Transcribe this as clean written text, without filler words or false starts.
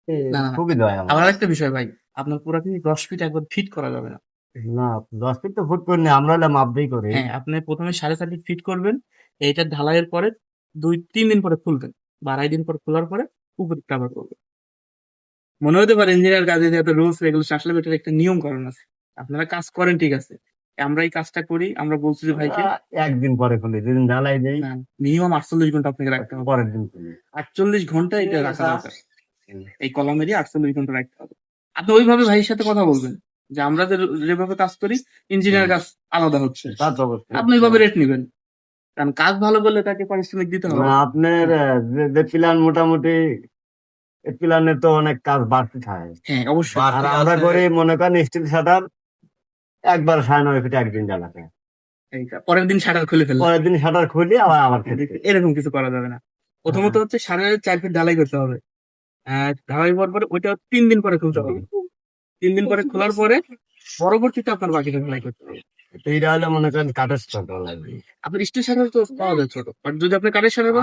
না, না, না। সুবিধা হয় আমার। আবার একটা বিষয় ভাই, আপনার পুরাপুরি 10 ফিট একবার ফিট করা যাবে না। না, 10 ফিট তো ফুট করিনি, আমরা হলে মাপ দিয়ে করি। হ্যাঁ, আপনি ১ম এ 4.5 ফিট ফিট করবেন। এইটা ঢালাইয়ের পরে ২-৩ দিন পরে খুলবেন। বা ২.৫ দিন পর খোলার পরে উপরে কভার করবেন। মনে হতে পারে ইঞ্জিনিয়ার কাজে যে এত রুলস রেগুলেশন, আসলে এটার একটা নিয়ম কানুন আছে। আপনারা কাজ করেন ঠিক আছে। আমরা এই কাজটা করি, আমরা বলছি যে আমরা ভাইকে একদিন পরে খুলি, যেদিন ঢালাই দেই না, মিনিমাম ৪৮ ঘন্টা আপনাকে রাখতে হবে। পরের দিন খুলি। ৪৮ ঘন্টা এটা রাখা দরকার। এই কলামেরই ৪৮ ঘন্টা রাখতে হবে। আপনি ওইভাবে ভাইয়ের সাথে কথা বলবেন যে আমরা যেভাবে কাজ করি, ইঞ্জিনিয়ার কাজ আলাদা হচ্ছে। তা তো অবশ্যই। আপনি ওইভাবে রেট নিবেন। কারণ কাজ ভালো করলে তাকে পারিশ্রমিক দিতে হবে। না, আপনার যে প্ল্যান মোটামুটি, এই প্ল্যানের তো অনেক কাজ বাড়তি থাকে। হ্যাঁ, অবশ্যই। আর আমরা করি মনে করেন স্টিল শাটার একবার 9.5 ফিট একদিন জ্বালাতে, এইটা পরের দিন শাটার খুলে ফেললাম। পরের দিন শাটার খুলি আবার খেতে। এরকম কিছু করা যাবে না। প্রথমত হচ্ছে 4.5 ফিট ঢালাই করতে হবে। ঢালাই হওয়ার পরে ওইটা ৩ দিন পরে খুলতে হবে। ৩ দিন পরে খোলার পরে পরবর্তীতে আপনার বাকিটা ঢালাই করতে হবে। এইটা হলে মনে করেন কাঠের স্টক লাগবে। আপনার স্টিল শাটার তো পাওয়া যায় ছোট। বাট যদি আপনি কাঠের শাটার